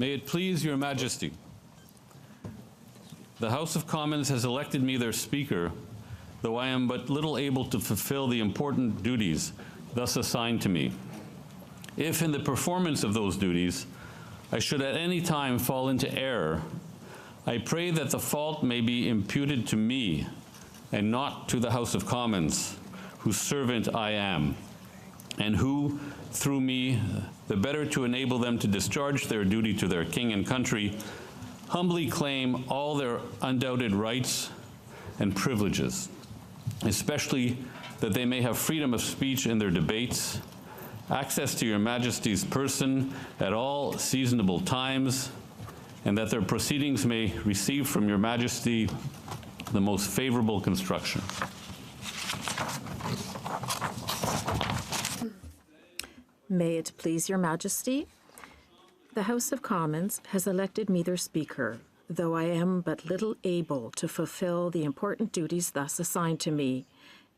May it please your Majesty. The House of Commons has elected me their Speaker, though I am but little able to fulfill the important duties thus assigned to me. If in the performance of those duties I should at any time fall into error, I pray that the fault may be imputed to me and not to the House of Commons, whose servant I am, and who, through me, the better to enable them to discharge their duty to their king and country, humbly claim all their undoubted rights and privileges, especially that they may have freedom of speech in their debates, access to your Majesty's person at all seasonable times, and that their proceedings may receive from your Majesty the most favorable construction. May it please your Majesty, the House of Commons has elected me their Speaker, though I am but little able to fulfill the important duties thus assigned to me.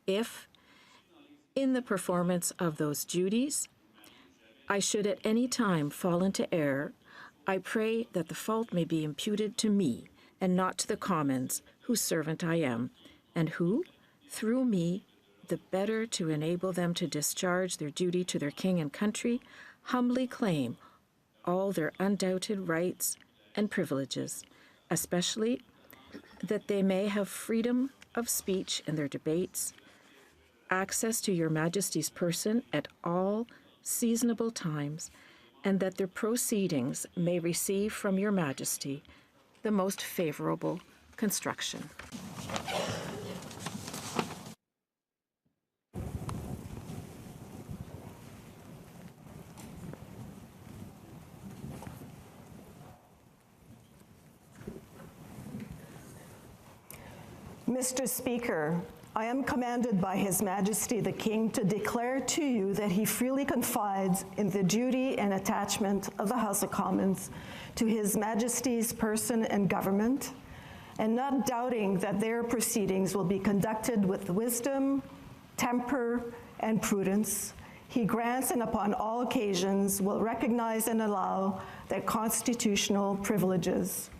If, in the performance of those duties, I should at any time fall into error, I pray that the fault may be imputed to me and not to the Commons, whose servant I am, and who, through me, the better to enable them to discharge their duty to their king and country, humbly claim all their undoubted rights and privileges, especially that they may have freedom of speech in their debates, access to your Majesty's person at all seasonable times, and that their proceedings may receive from your Majesty the most favorable construction. Mr. Speaker, I am commanded by His Majesty the King to declare to you that he freely confides in the duty and attachment of the House of Commons to His Majesty's person and government, and not doubting that their proceedings will be conducted with wisdom, temper, and prudence, he grants and upon all occasions will recognize and allow their constitutional privileges.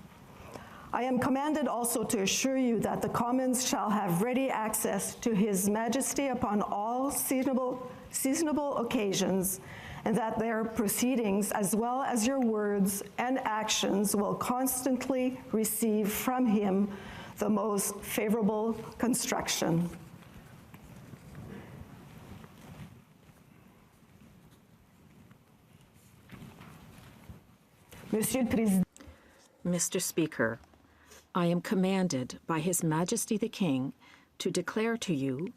I am commanded also to assure you that the Commons shall have ready access to His Majesty upon all seasonable occasions, and that their proceedings, as well as your words and actions, will constantly receive from him the most favorable construction. Mr. Speaker, I am commanded by His Majesty the King to declare to you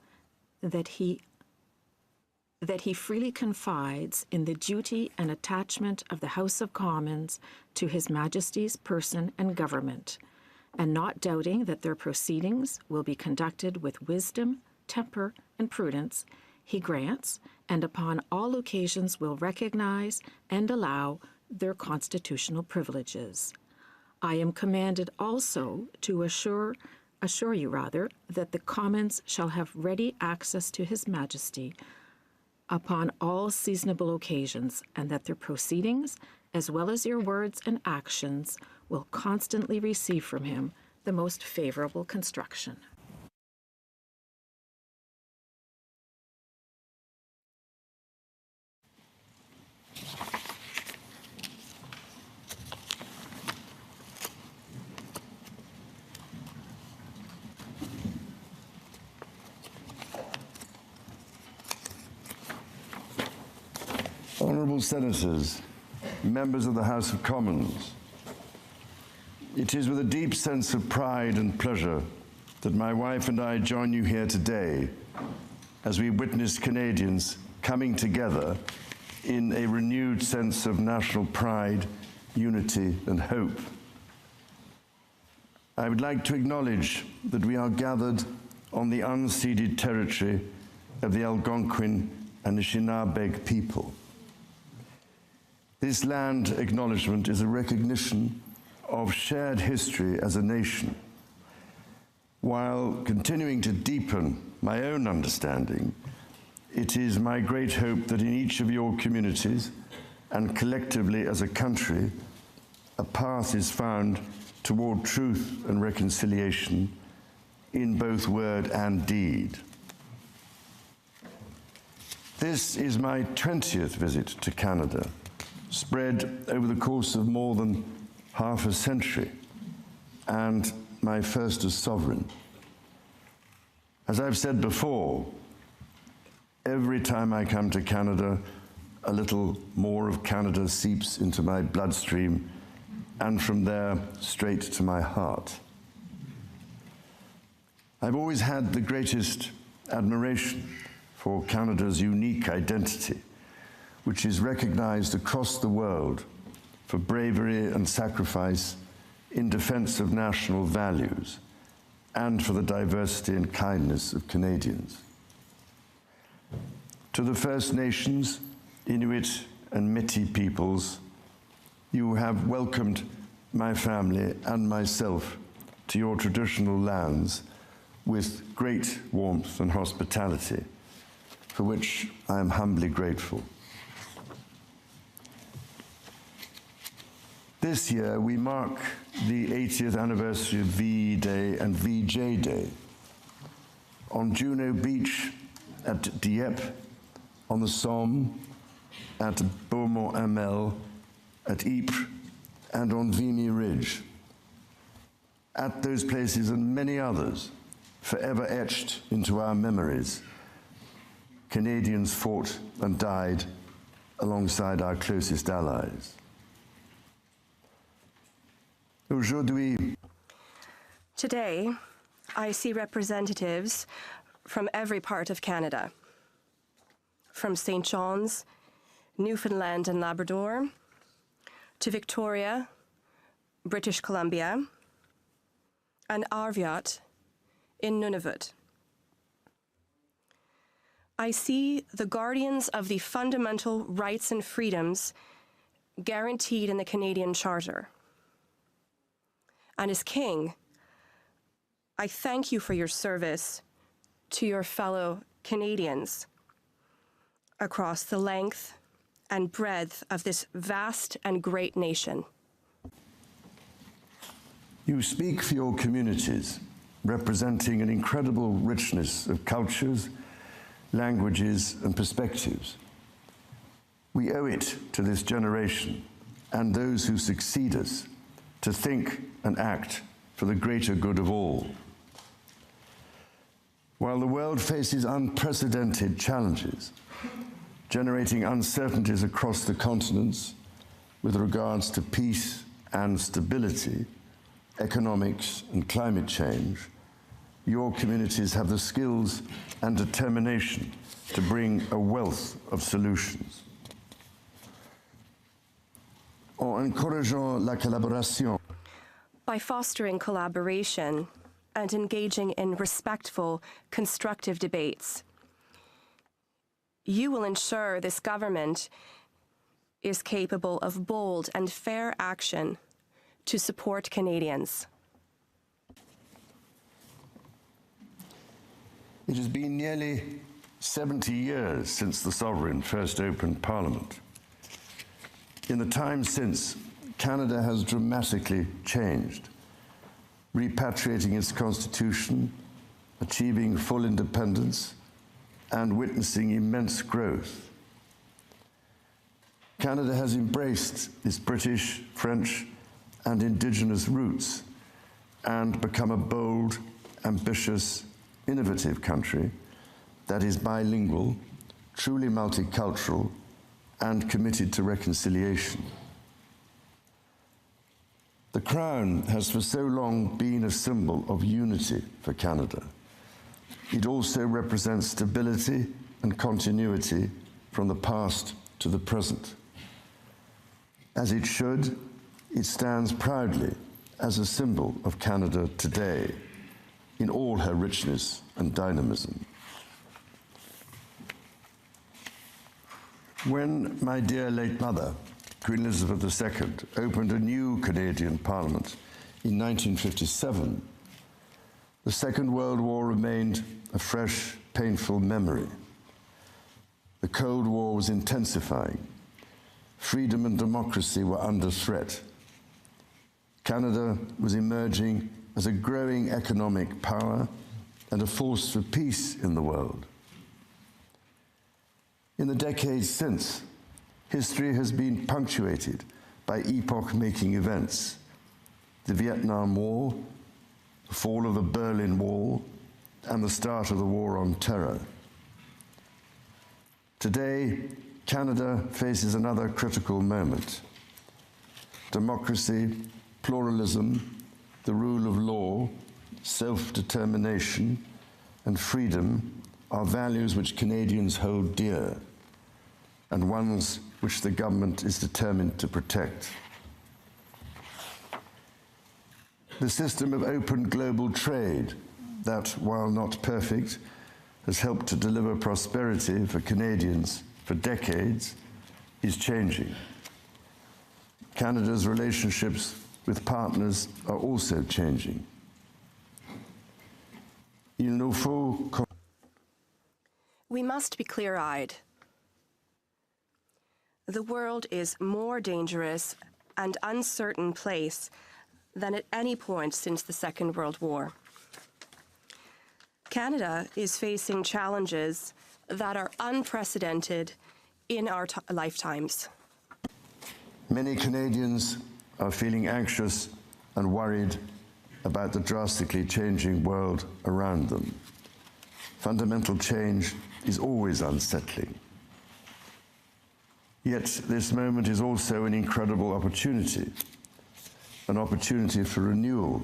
that he freely confides in the duty and attachment of the House of Commons to His Majesty's person and government, and not doubting that their proceedings will be conducted with wisdom, temper, and prudence, he grants, and upon all occasions will recognize and allow their constitutional privileges. I am commanded also to assure you that the Commons shall have ready access to His Majesty upon all seasonable occasions, and that their proceedings, as well as your words and actions, will constantly receive from him the most favorable construction. Honourable Senators, members of the House of Commons, it is with a deep sense of pride and pleasure that my wife and I join you here today as we witness Canadians coming together in a renewed sense of national pride, unity, and hope. I would like to acknowledge that we are gathered on the unceded territory of the Algonquin and Anishinaabe people. This land acknowledgement is a recognition of shared history as a nation, while continuing to deepen my own understanding. It is my great hope that in each of your communities and collectively as a country, a path is found toward truth and reconciliation in both word and deed. This is my 20th visit to Canada, spread over the course of more than half a century, and my first as sovereign. As I've said before, every time I come to Canada, a little more of Canada seeps into my bloodstream, and from there, straight to my heart. I've always had the greatest admiration for Canada's unique identity, which is recognized across the world for bravery and sacrifice in defense of national values and for the diversity and kindness of Canadians. To the First Nations, Inuit and Métis peoples, you have welcomed my family and myself to your traditional lands with great warmth and hospitality, for which I am humbly grateful. This year, we mark the 80th anniversary of VE Day and VJ Day. On Juno Beach, at Dieppe, on the Somme, at Beaumont-Hamel, at Ypres, and on Vimy Ridge. At those places and many others, forever etched into our memories, Canadians fought and died alongside our closest allies. Aujourd'hui, today, I see representatives from every part of Canada, from St. John's, Newfoundland and Labrador, to Victoria, British Columbia, and Arviat in Nunavut. I see the guardians of the fundamental rights and freedoms guaranteed in the Canadian Charter. And as King, I thank you for your service to your fellow Canadians across the length and breadth of this vast and great nation. you speak for your communities, representing an incredible richness of cultures, languages, and perspectives. We owe it to this generation and those who succeed us to think and act for the greater good of all. While the world faces unprecedented challenges, generating uncertainties across the continents with regards to peace and stability, economics and climate change, your communities have the skills and determination to bring a wealth of solutions. En encourageant la collaboration, by fostering collaboration and engaging in respectful, constructive debates, you will ensure this government is capable of bold and fair action to support Canadians. it has been nearly 70 years since the Sovereign first opened Parliament. In the time since, Canada has dramatically changed, repatriating its constitution, achieving full independence, and witnessing immense growth. Canada has embraced its British, French, and Indigenous roots and become a bold, ambitious, innovative country that is bilingual, truly multicultural, and committed to reconciliation. The Crown has for so long been a symbol of unity for Canada. It also represents stability and continuity from the past to the present. As it should, it stands proudly as a symbol of Canada today in all her richness and dynamism. When my dear late mother, Queen Elizabeth II, opened a new Canadian Parliament in 1957, the Second World War remained a fresh, painful memory. The Cold War was intensifying. Freedom and democracy were under threat. Canada was emerging as a growing economic power and a force for peace in the world. In the decades since, history has been punctuated by epoch-making events: the Vietnam War, the fall of the Berlin Wall, and the start of the War on Terror. Today, Canada faces another critical moment. Democracy, pluralism, the rule of law, self-determination, and freedom are values which Canadians hold dear, and ones which the government is determined to protect. The system of open global trade that, while not perfect, has helped to deliver prosperity for Canadians for decades, is changing. Canada's relationships with partners are also changing. We must be clear-eyed. The world is more dangerous and uncertain place than at any point since the Second World War. Canada is facing challenges that are unprecedented in our lifetimes. Many Canadians are feeling anxious and worried about the drastically changing world around them. Fundamental change is always unsettling. Yet this moment is also an incredible opportunity, an opportunity for renewal,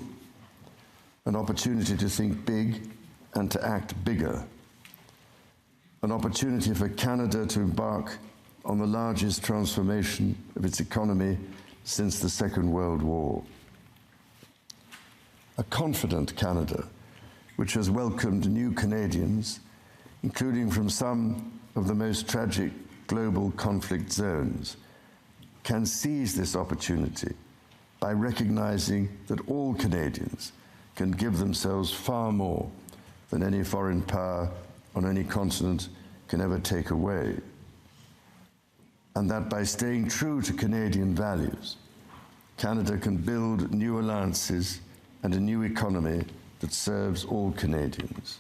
an opportunity to think big and to act bigger, an opportunity for Canada to embark on the largest transformation of its economy since the Second World War. A confident Canada, which has welcomed new Canadians, including from some of the most tragic global conflict zones, can seize this opportunity by recognizing that all Canadians can give themselves far more than any foreign power on any continent can ever take away. And that by staying true to Canadian values, Canada can build new alliances and a new economy that serves all Canadians.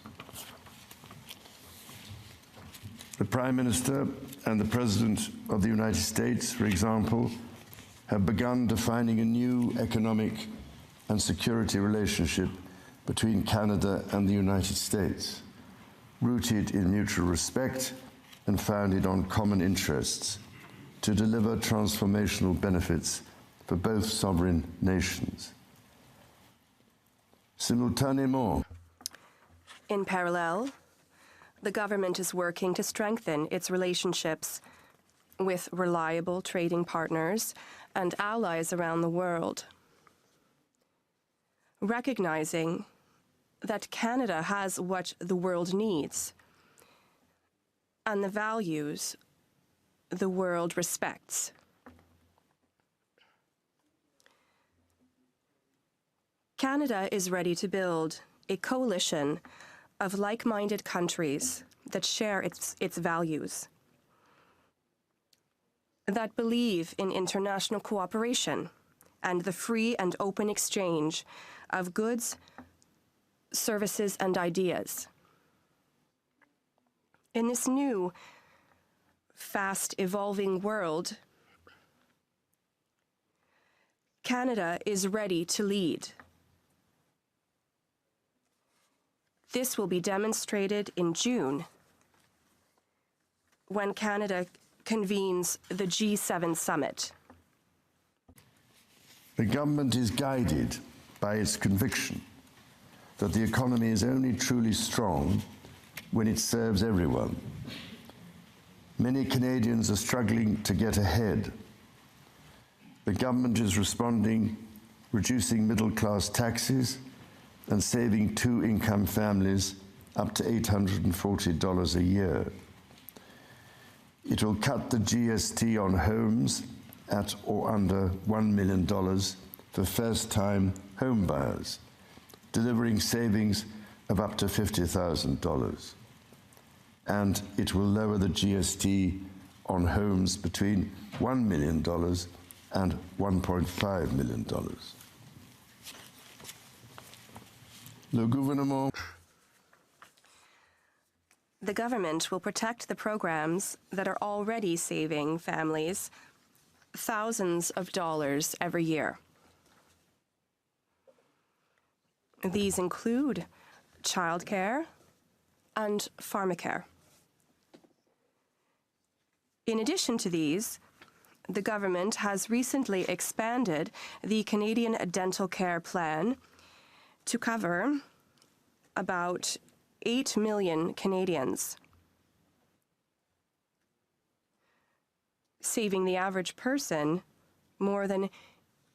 The Prime Minister and the President of the United States, for example, have begun defining a new economic and security relationship between Canada and the United States, rooted in mutual respect and founded on common interests, to deliver transformational benefits for both sovereign nations. Simultanément, in parallel, the government is working to strengthen its relationships with reliable trading partners and allies around the world, recognizing that Canada has what the world needs and the values the world respects. Canada is ready to build a coalition of like-minded countries that share its values, that believe in international cooperation and the free and open exchange of goods, services, and ideas. In this new, fast-evolving world, Canada is ready to lead. This will be demonstrated in June when Canada convenes the G7 summit. The government is guided by its conviction that the economy is only truly strong when it serves everyone. Many Canadians are struggling to get ahead. The government is responding, reducing middle-class taxes and saving two-income families up to $840 a year. It will cut the GST on homes at or under $1 million for first-time home buyers, delivering savings of up to $50,000. And it will lower the GST on homes between $1 million and $1.5 million. Le gouvernement The government will protect the programs that are already saving families thousands of dollars every year. These include childcare and pharmacare. In addition to these, the government has recently expanded the Canadian Dental Care Plan to cover about 8 million Canadians, saving the average person more than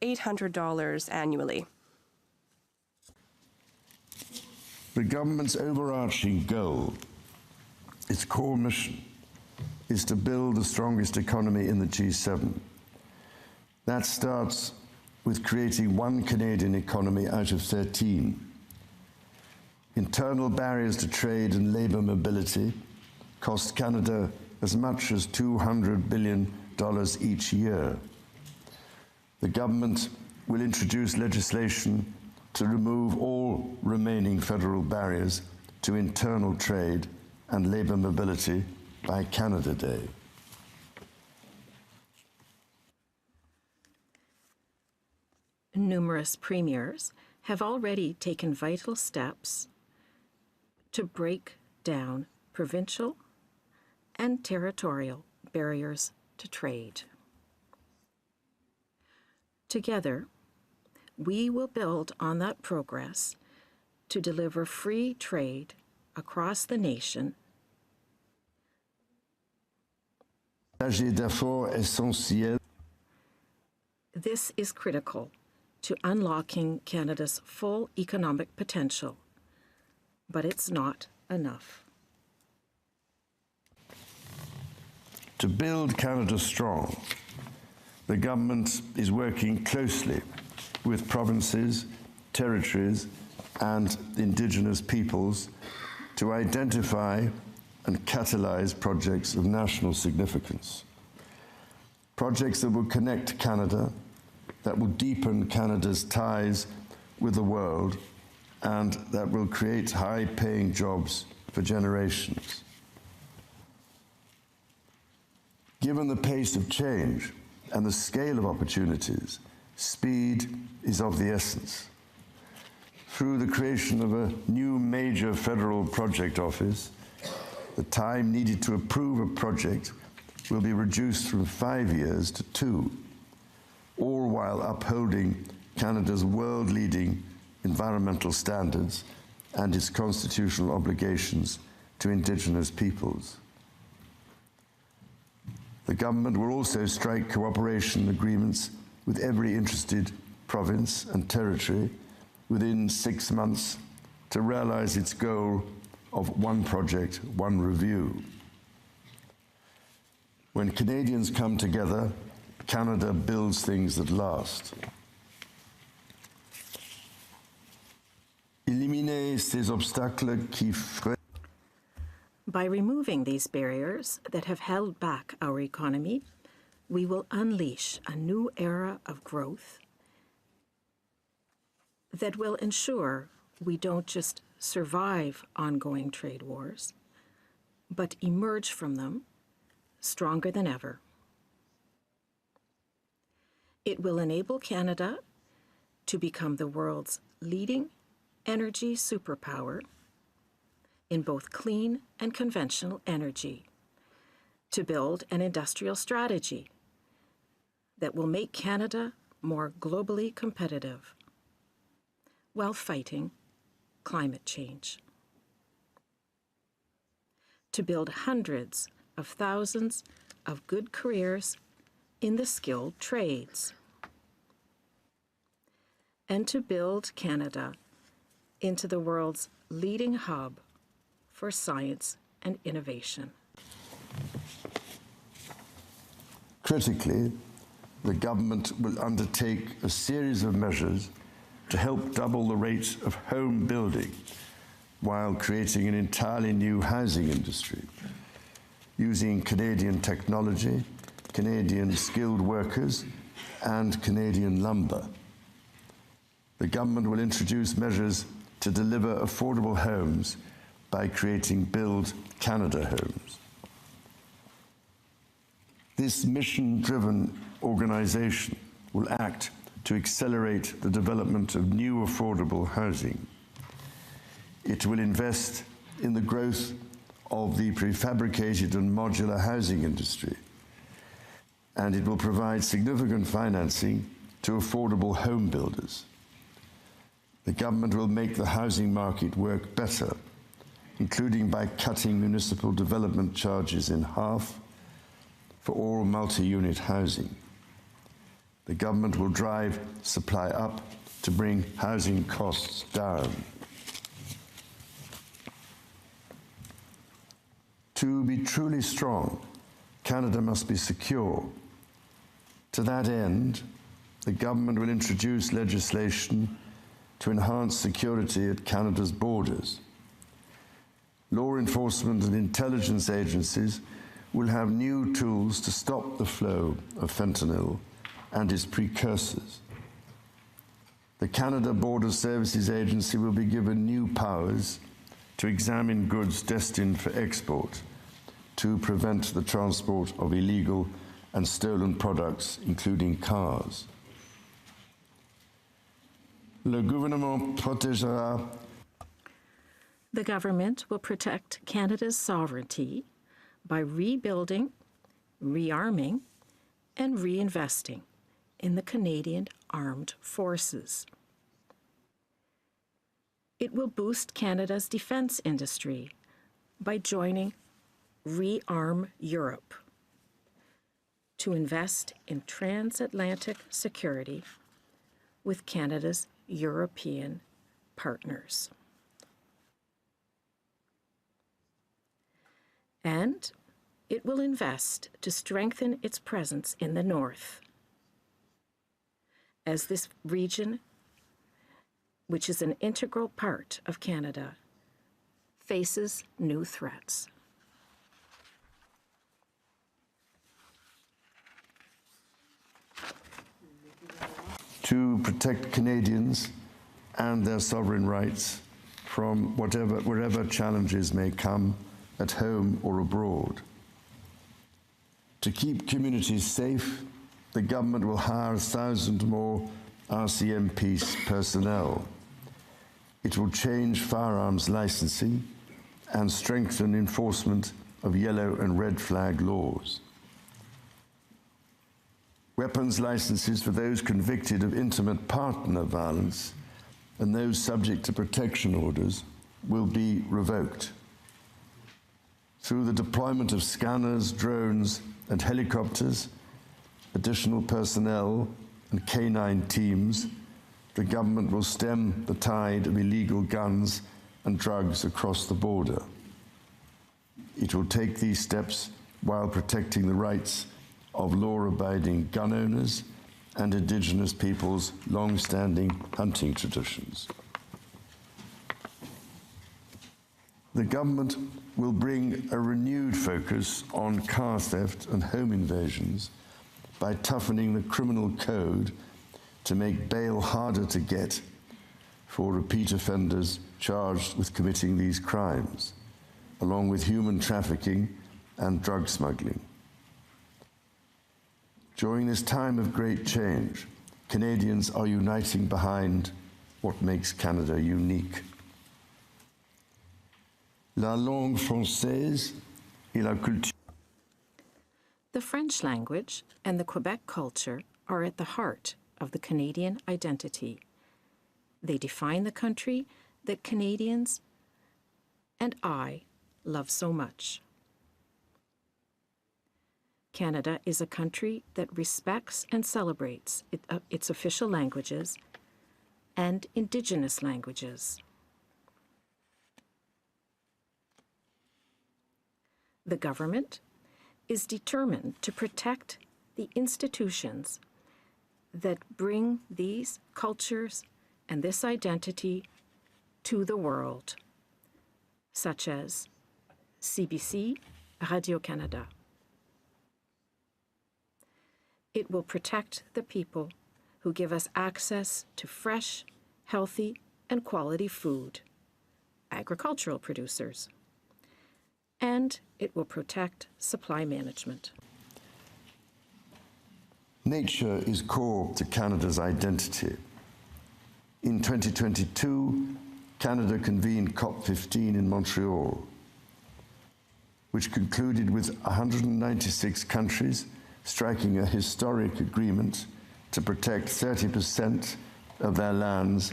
$800 annually. The government's overarching goal, its core mission, is to build the strongest economy in the G7. That starts with creating one Canadian economy out of 13. Internal barriers to trade and labour mobility cost Canada as much as $200 billion each year. The government will introduce legislation to remove all remaining federal barriers to internal trade and labour mobility by Canada Day. Numerous premiers have already taken vital steps to break down provincial and territorial barriers to trade. Together, we will build on that progress to deliver free trade across the nation. This is critical to unlocking Canada's full economic potential, but it's not enough. To build Canada strong, the government is working closely with provinces, territories, and Indigenous peoples to identify and catalyse projects of national significance. Projects that will connect Canada, that will deepen Canada's ties with the world, and that will create high-paying jobs for generations. Given the pace of change and the scale of opportunities, speed is of the essence. Through the creation of a new major federal project office, the time needed to approve a project will be reduced from 5 years to 2, all while upholding Canada's world-leading environmental standards and its constitutional obligations to Indigenous peoples. The government will also strike cooperation agreements with every interested province and territory within 6 months to realise its goal of one project, one review. When Canadians come together, Canada builds things that last. Éliminer ces obstacles qui freinent. By removing these barriers that have held back our economy, we will unleash a new era of growth that will ensure we don't just survive ongoing trade wars, but emerge from them stronger than ever. It will enable Canada to become the world's leading energy superpower in both clean and conventional energy, to build an industrial strategy that will make Canada more globally competitive while fighting climate change, to build hundreds of thousands of good careers in the skilled trades, and to build Canada into the world's leading hub for science and innovation. Critically, the government will undertake a series of measures to help double the rate of home building while creating an entirely new housing industry, using Canadian technology, Canadian skilled workers, and Canadian lumber. The government will introduce measures to deliver affordable homes by creating Build Canada Homes. This mission-driven organization will act to accelerate the development of new affordable housing. It will invest in the growth of the prefabricated and modular housing industry, and it will provide significant financing to affordable home builders. The government will make the housing market work better, including by cutting municipal development charges in half for all multi-unit housing. The government will drive supply up to bring housing costs down. To be truly strong, Canada must be secure. To that end, the government will introduce legislation to enhance security at Canada's borders. Law enforcement and intelligence agencies will have new tools to stop the flow of fentanyl and its precursors. The Canada Border Services Agency will be given new powers to examine goods destined for export, to prevent the transport of illegal and stolen products, including cars. Le gouvernement protégera. The government will protect Canada's sovereignty by rebuilding, rearming, and reinvesting in the Canadian Armed Forces. It will boost Canada's defense industry by joining Rearm Europe to invest in transatlantic security with Canada's European partners. And it will invest to strengthen its presence in the north, as this region, which is an integral part of Canada, faces new threats. To protect Canadians and their sovereign rights from wherever challenges may come, at home or abroad. To keep communities safe, the government will hire 1,000 more RCMP personnel. It will change firearms licensing and strengthen enforcement of yellow and red flag laws. Weapons licenses for those convicted of intimate partner violence and those subject to protection orders will be revoked. Through the deployment of scanners, drones, and helicopters, additional personnel, and canine teams, the government will stem the tide of illegal guns and drugs across the border. It will take these steps while protecting the rights of law-abiding gun owners and Indigenous peoples' long-standing hunting traditions. The government will bring a renewed focus on car theft and home invasions by toughening the criminal code to make bail harder to get for repeat offenders charged with committing these crimes, along with human trafficking and drug smuggling. During this time of great change, Canadians are uniting behind what makes Canada unique. La langue française et la culture. The French language and the Quebec culture are at the heart of the Canadian identity. They define the country that Canadians and I love so much. Canada is a country that respects and celebrates its official languages and Indigenous languages. The government is determined to protect the institutions that bring these cultures and this identity to the world, such as CBC, Radio-Canada. It will protect the people who give us access to fresh, healthy, and quality food, agricultural producers, and it will protect supply management. Nature is core to Canada's identity. In 2022, Canada convened COP15 in Montreal, which concluded with 196 countries striking a historic agreement to protect 30% of their lands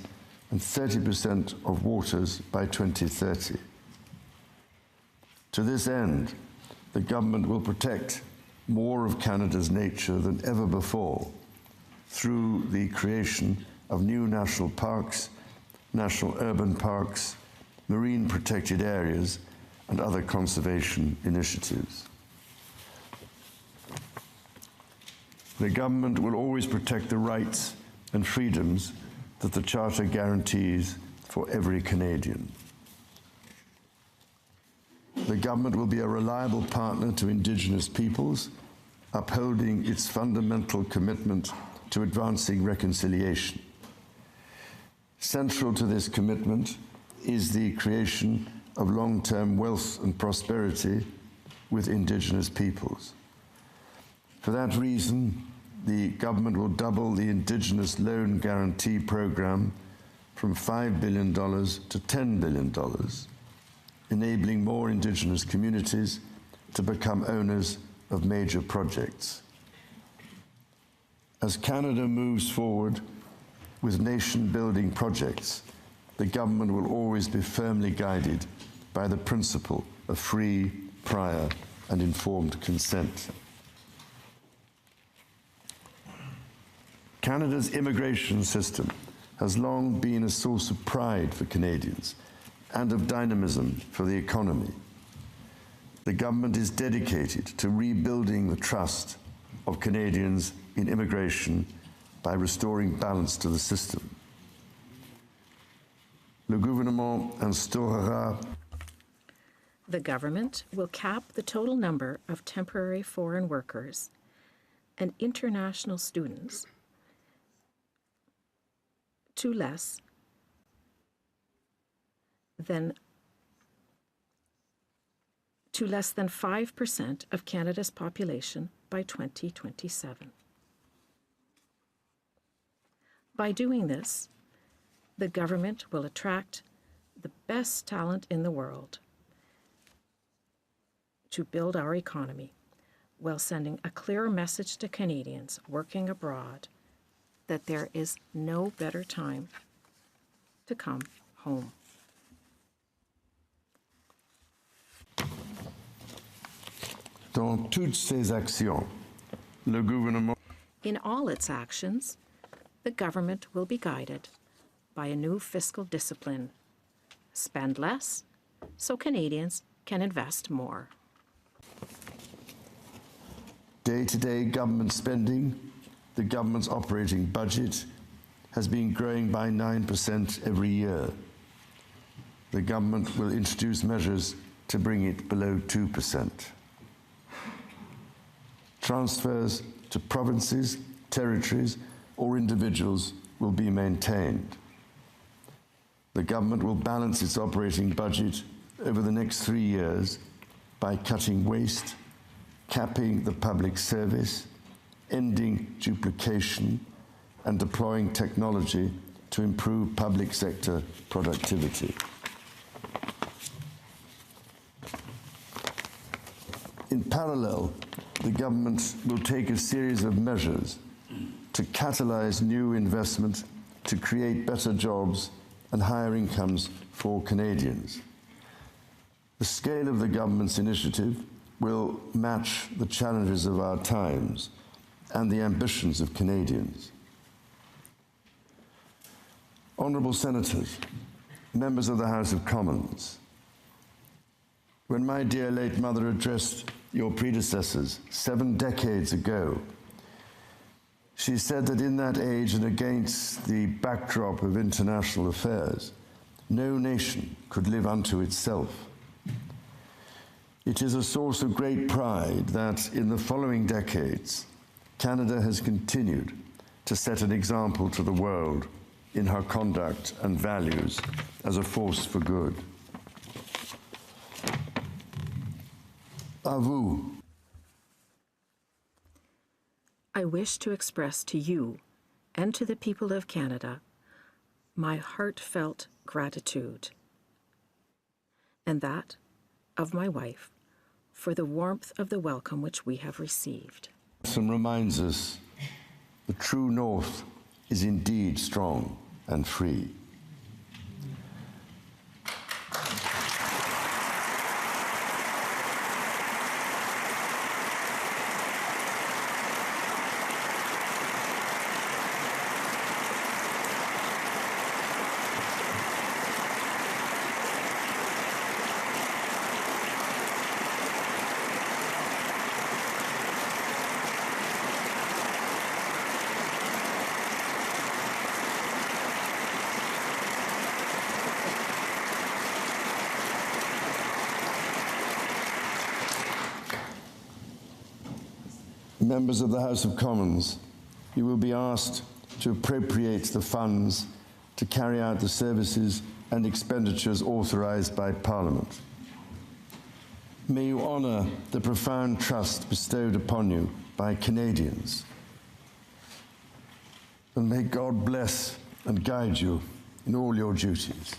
and 30% of waters by 2030. To this end, the government will protect more of Canada's nature than ever before through the creation of new national parks, national urban parks, marine protected areas, and other conservation initiatives. The government will always protect the rights and freedoms that the Charter guarantees for every Canadian. The government will be a reliable partner to Indigenous peoples, upholding its fundamental commitment to advancing reconciliation. Central to this commitment is the creation of long-term wealth and prosperity with Indigenous peoples. For that reason, the government will double the Indigenous Loan Guarantee Program from $5 billion to $10 billion, enabling more Indigenous communities to become owners of major projects. As Canada moves forward with nation-building projects, the government will always be firmly guided by the principle of free, prior, and informed consent. Canada's immigration system has long been a source of pride for Canadians and of dynamism for the economy. The government is dedicated to rebuilding the trust of Canadians in immigration by restoring balance to the system. Le gouvernement instaurera. The government will cap the total number of temporary foreign workers and international students to less than 5% of Canada's population by 2027. By doing this, the government will attract the best talent in the world to build our economy while sending a clear message to Canadians working abroad that there is no better time to come home. Dans toutes ses actions, le gouvernement. In all its actions, the government will be guided by a new fiscal discipline. Spend less so Canadians can invest more. Day-to-day government spending, the government's operating budget, has been growing by 9% every year. The government will introduce measures to bring it below 2%. Transfers to provinces, territories, or individuals will be maintained. The government will balance its operating budget over the next 3 years by cutting waste, capping the public service, ending duplication, and deploying technology to improve public sector productivity. In parallel, the government will take a series of measures to catalyze new investment, to create better jobs and higher incomes for Canadians. The scale of the government's initiative will match the challenges of our times and the ambitions of Canadians. Honourable Senators, members of the House of Commons, when my dear late mother addressed your predecessors 7 decades ago, she said that in that age and against the backdrop of international affairs, no nation could live unto itself. It is a source of great pride that in the following decades, Canada has continued to set an example to the world in her conduct and values as a force for good. À vous. I wish to express to you and to the people of Canada my heartfelt gratitude, and that of my wife, for the warmth of the welcome which we have received. And reminds us the true North is indeed strong and free. Members of the House of Commons, you will be asked to appropriate the funds to carry out the services and expenditures authorised by Parliament. May you honour the profound trust bestowed upon you by Canadians. And may God bless and guide you in all your duties.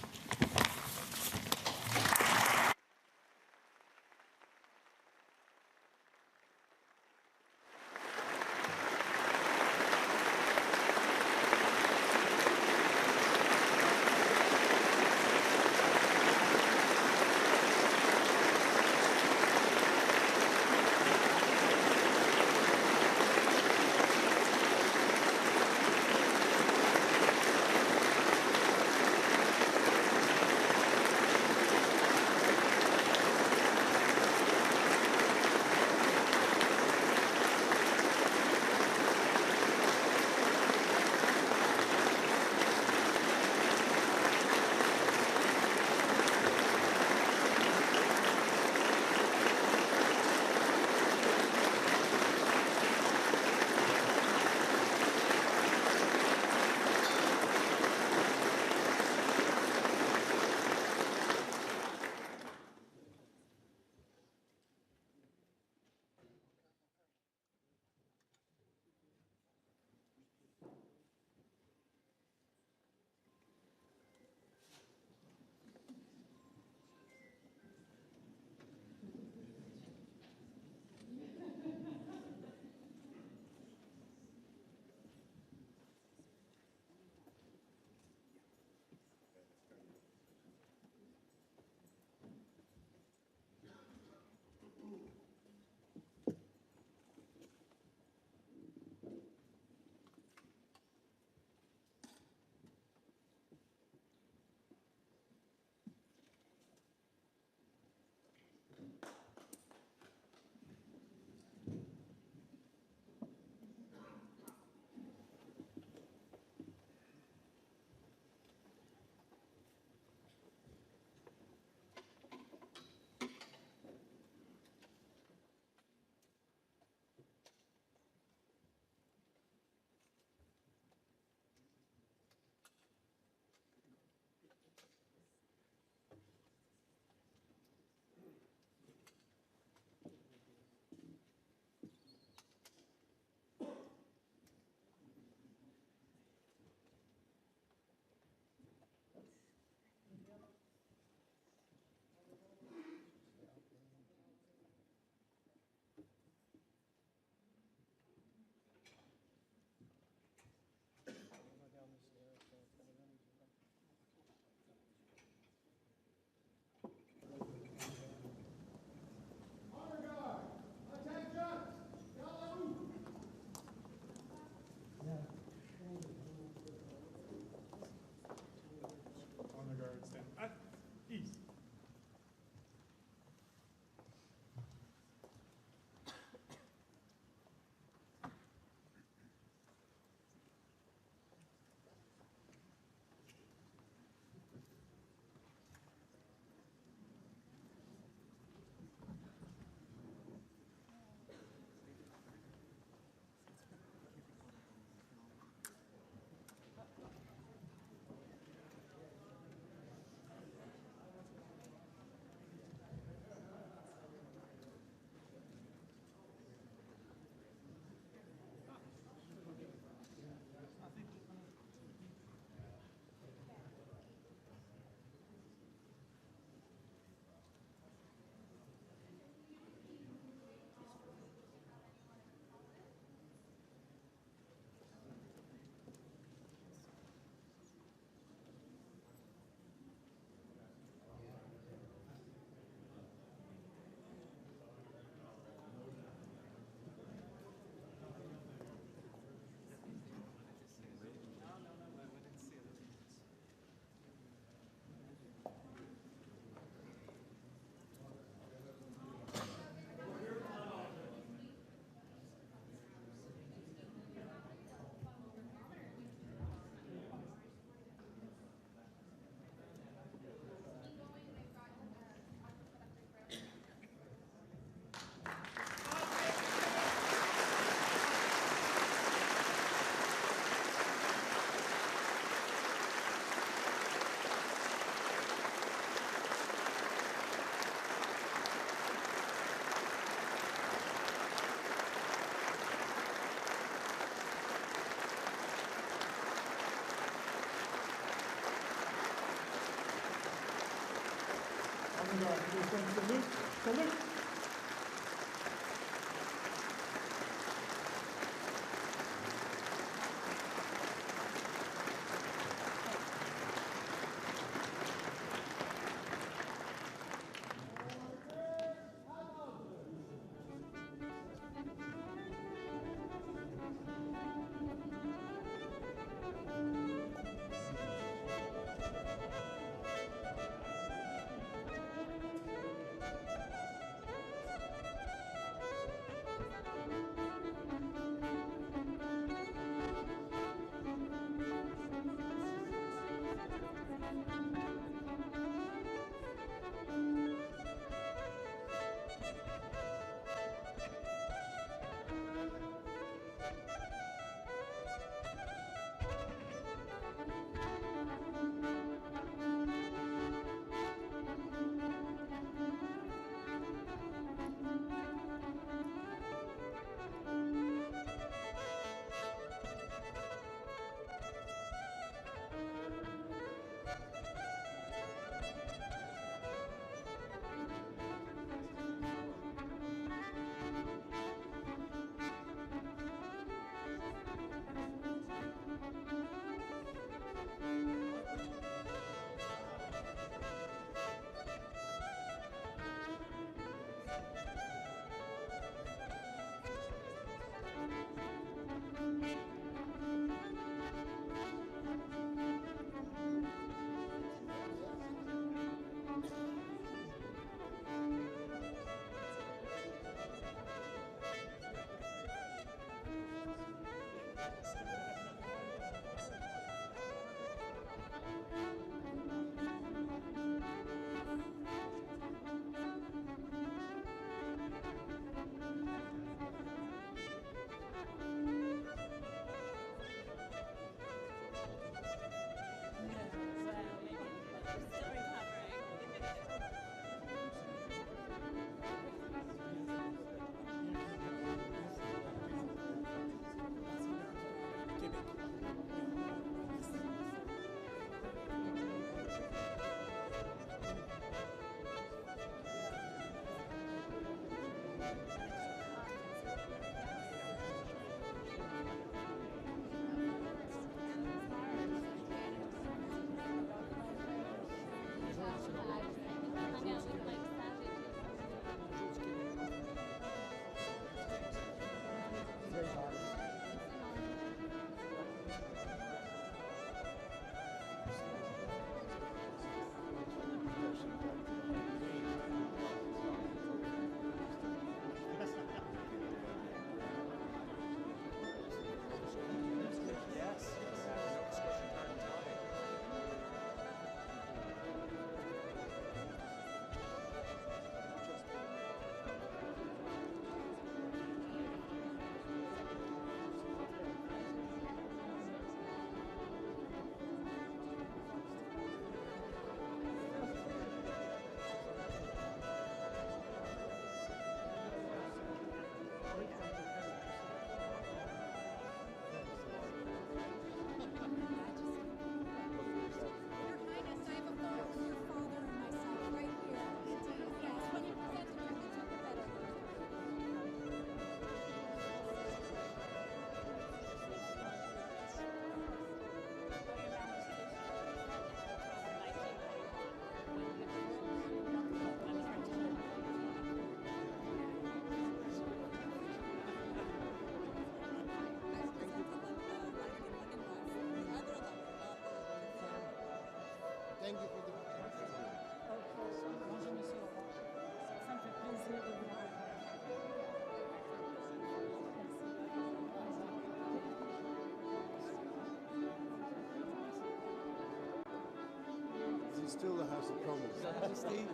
Still the House of Commons. Majesty.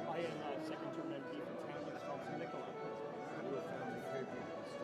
I am second term MP for town. Nicola. Your family favorite.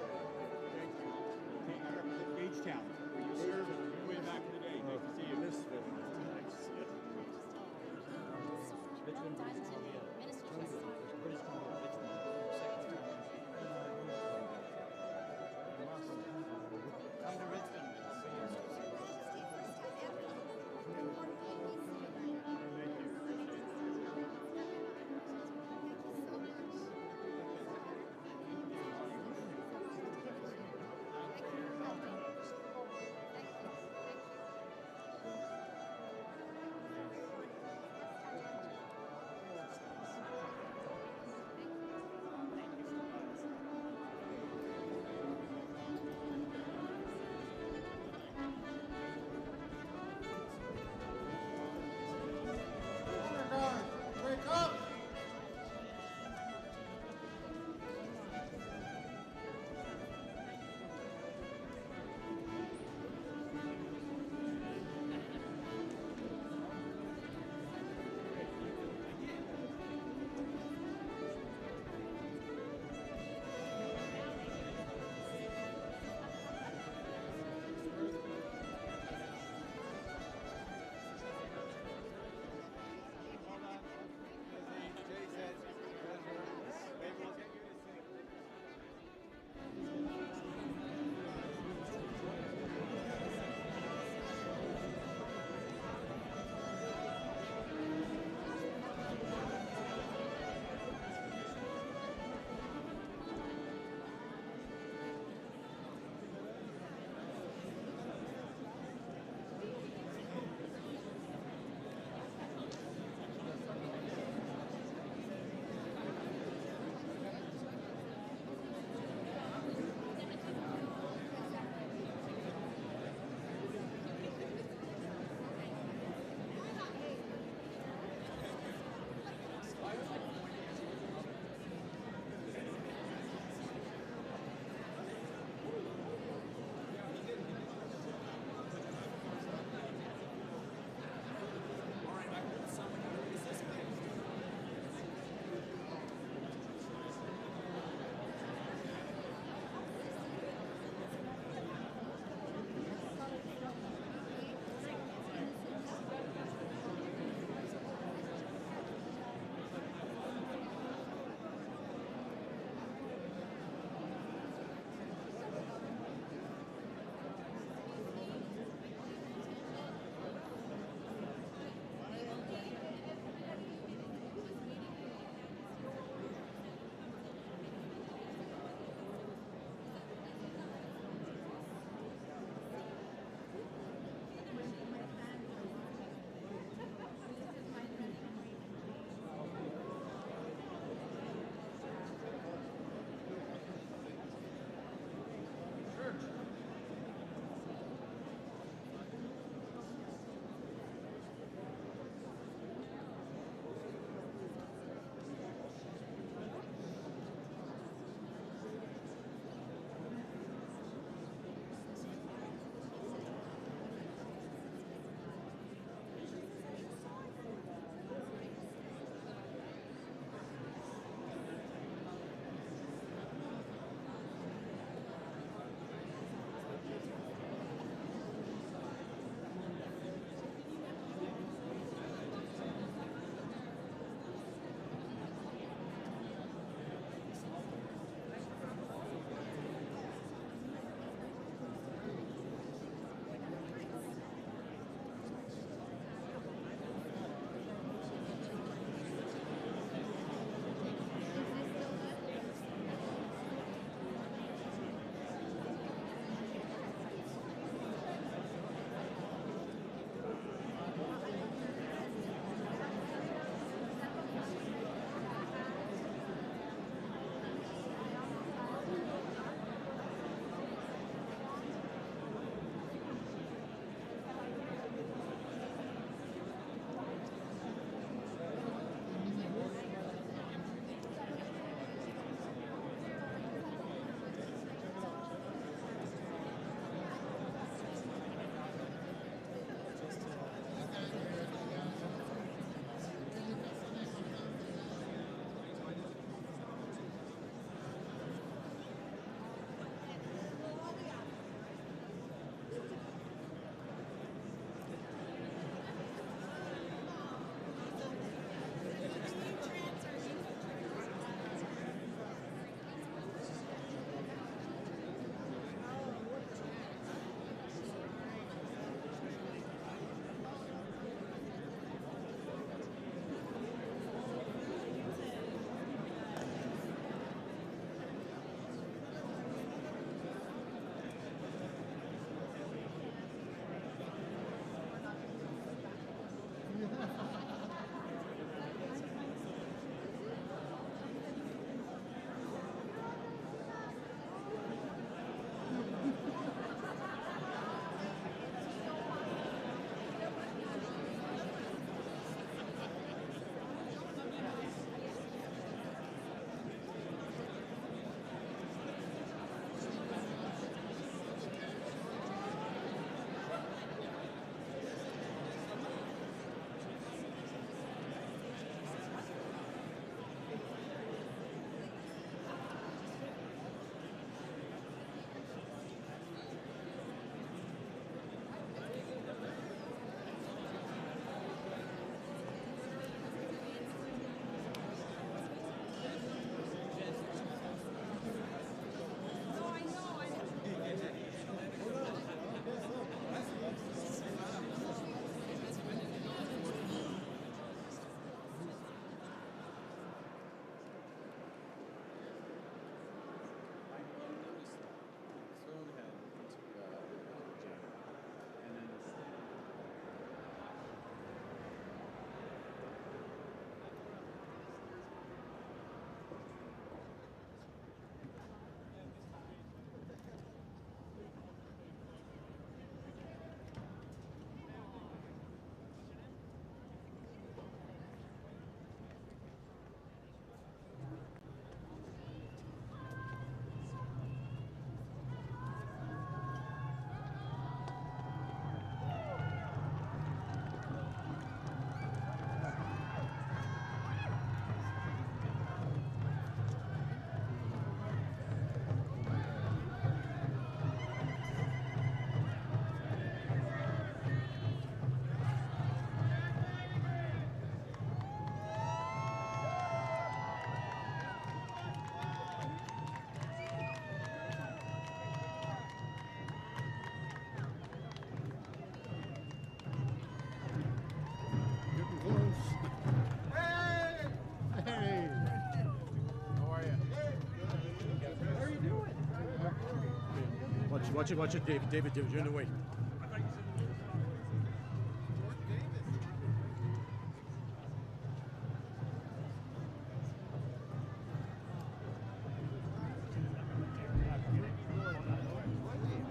Watch it, David. David, you're in the way.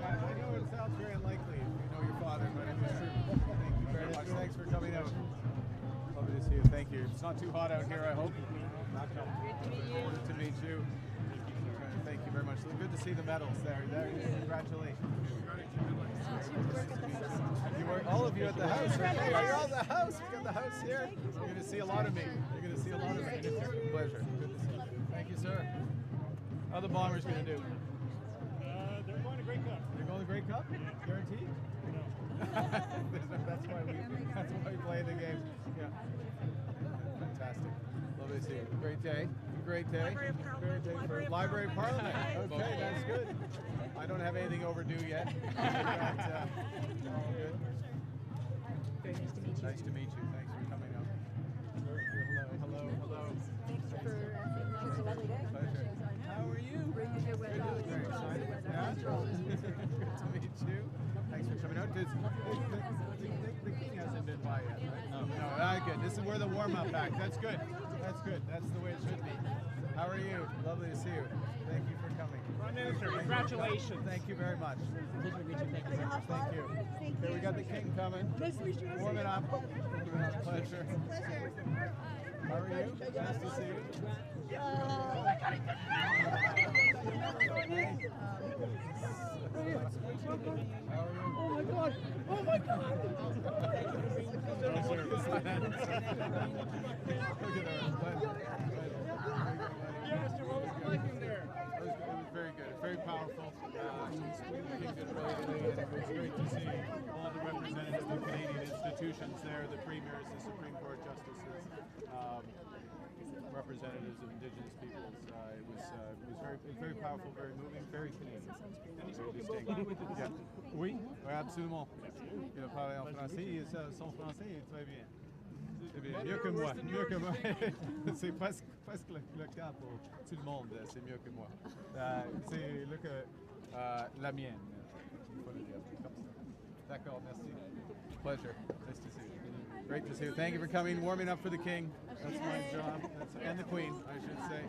I know it sounds very unlikely if you know your father, but it is true. Thank you very much. Thanks for coming out. Lovely to see you. Thank you. It's not too hot out here, I hope. Good to meet you. Thank you very much. Good to see the medals there. Congratulations. You were all of you at the house, right? Hey, are you all at the house? We got the house here. You're going to see a lot of me. You're going to see a lot of me. It's a pleasure. Good to see you. Thank you, sir. How are the Bombers going to do? They're going to Grey Cup. They're going to Grey Cup? Guaranteed? No. that's why we play the game. Yeah. Fantastic. Lovely to see you. Great day. Great day. Great day for Library of Parliament. Okay, that's good. I don't have anything overdue yet. All good. Nice to meet you. Thanks for coming out. Hello. Thanks for it's a lovely day. Pleasure. How are you? Very excited. Yeah? Good to meet you. Thanks for coming out. The king hasn't been by yet, right? No, good. We're the warm-up act. That's good. That's good. That's the way it should be. How are you? Lovely to see you. Thank you for coming. Prime Minister, congratulations. Thank you very much. Pleasure to meet you. Thank you very much. Thank you. Okay, we got the king coming. Nice to meet you. Warming up. Pleasure. How are you? Nice to see you. Oh my God! Oh my God! Mr. What was it like in there? It was very good, very powerful. The king did brilliantly, and it was great to see all the representatives of Canadian institutions there, the premiers, the Supreme Court justices, representatives of Indigenous peoples. It was very powerful, very moving, very Canadian. Very distinct. Yeah. Oui, absolument. Il a parlé en français, et son français est très bien. C'est bien, mieux que moi, c'est presque le cas pour tout le monde, c'est mieux que moi. C'est le que la mienne, il faut le dire comme ça. D'accord, merci. Pleasure. Nice to see you. Great to see you. Thank you for coming, warming up for the king. That's my job. And the queen, I should say.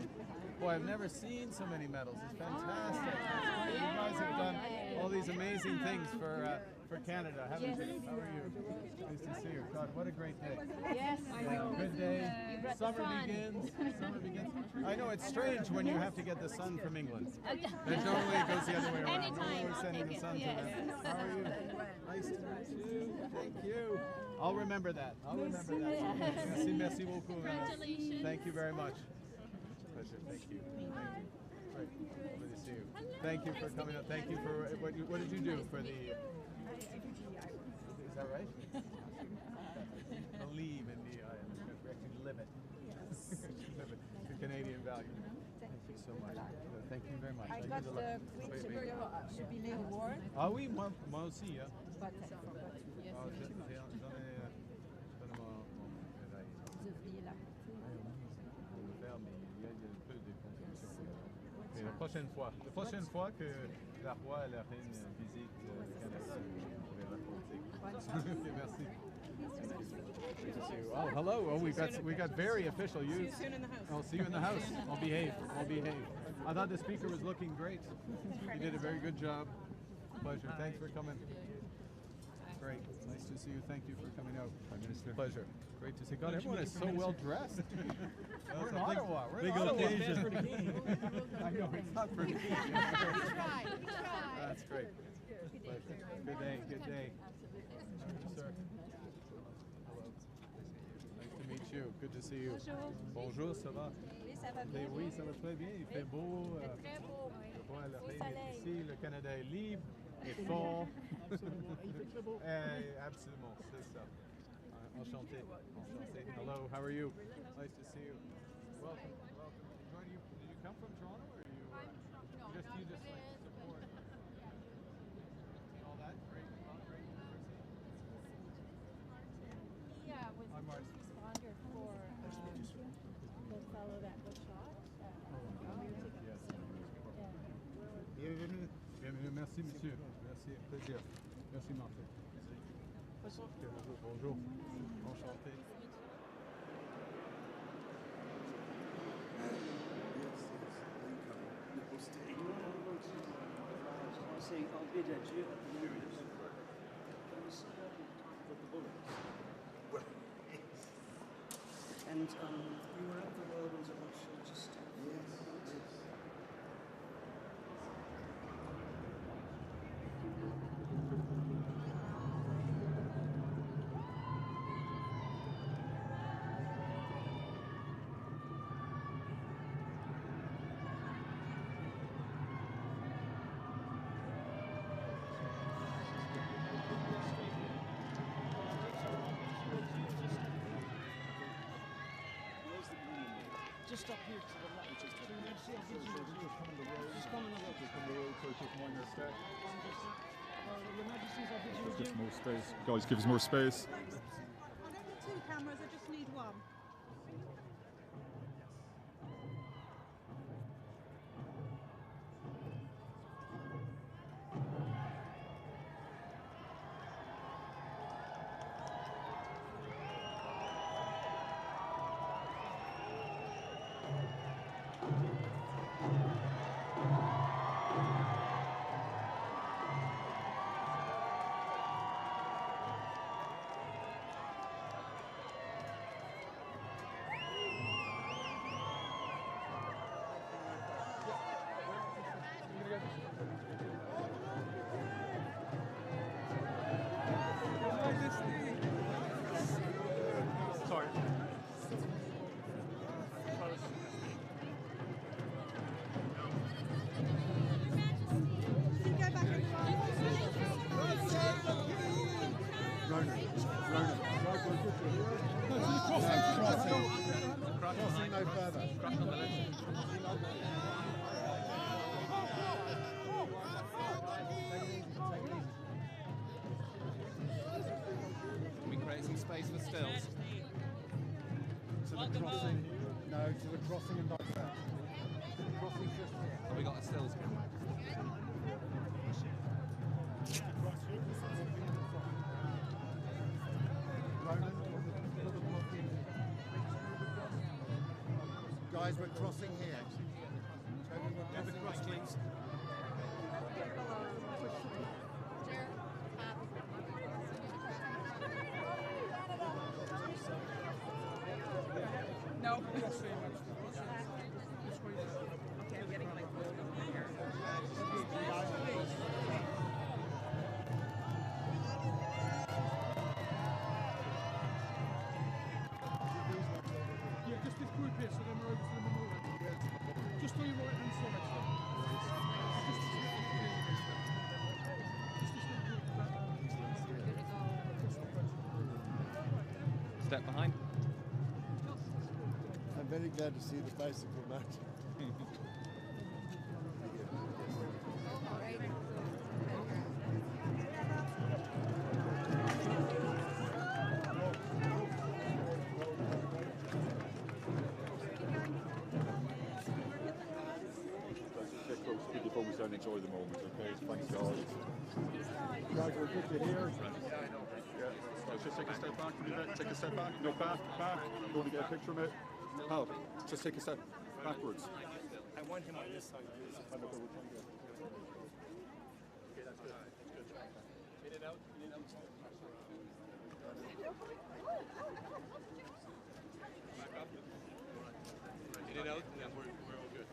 Boy, I've never seen so many medals. It's fantastic. You guys have done all these amazing things for Canada, haven't you? How are you? Nice to see you. God, what a great day. Yes. Good day. Summer begins. I know it's strange when you have to get the sun from England. Normally it goes the other way around. Anytime. We're sending the sun to them. How are you? Nice to meet you. Thank you. I'll remember that. Merci beaucoup. Congratulations. Thank you very much. Pleasure. Thank you. Great. Lovely to see you. Thank you for coming up. Thank you for what did you do for the? Is that right? Believe in the we actually live it. Live it. The Canadian value. Thank you so much. Thank you very much. I got the Queen Jubilee Award. Ah oui, moi aussi. Hein. But J'en ai Sophie là. Mais il y a peu de contributions. Et la prochaine fois que la roi et la reine visitent le Canada, je vais raconter. Okay, merci. Great to see you. Oh, hello. Oh, we got very official. See you soon in the house. I'll see you in the house. I'll behave. I thought the speaker was looking great. You did a very good job. Pleasure. Thanks for coming. Great. Nice to see you. Thank you for coming out. Prime Minister. Pleasure. Great to see you. God, everyone is so well dressed. We're in Ottawa. We're in Ottawa. occasion. I know, it's not for me. That's great. Pleasure. Good day. Good day. Thank you, sir. Hello. Nice to meet you. Good to see you. Bonjour, ça va? Oui, ça va bien. Oui, ça va très bien. Il fait beau. Très beau. Bon, la reine est ici. Le Canada est libre et fort. Absolument, c'est ça. Enchanté. Hello, how are you? Nice to see you. Welcome. Did you come from Toronto or you? You just like support all that great university? Yeah, was the first responder for the fellow that was shot. Bienvenue. Merci, monsieur. Merci, plaisir. Merci, Martin. Bonjour. Bonjour. Enchanté. Saying, I'll bid adieu. And we were at the Royal Windsor Show just. Just up here to the left. Just coming the road. Just coming the road. Just come the road, so just minor step. Your Majesty's office. Just more space. Guys, give us more space. I don't need two cameras, I just need one. Sorry. Can you go back and Crossing no further. Cross on the left. Can we create some space for stills? To the crossing. No, to the crossing and back there. Crossing just here. Have we got a stills camera? Guys, we're crossing here. Toby, we're crossing, please. No. Okay, I'm getting like here. Yeah, just this group here, so then we're over to the memorial. Just on your right hand side. Step behind. I'm very glad to see the bicycle match. Keep your focus down, enjoy the moment, okay? Thanks, guys. Guys, we're good to hear. Yeah, let's just take a step back. Take a step back. No, back. You want to get a picture of it? Pal, just take a step backwards. I want him on this side. In and out, in and out. In and out, yeah, we're all good.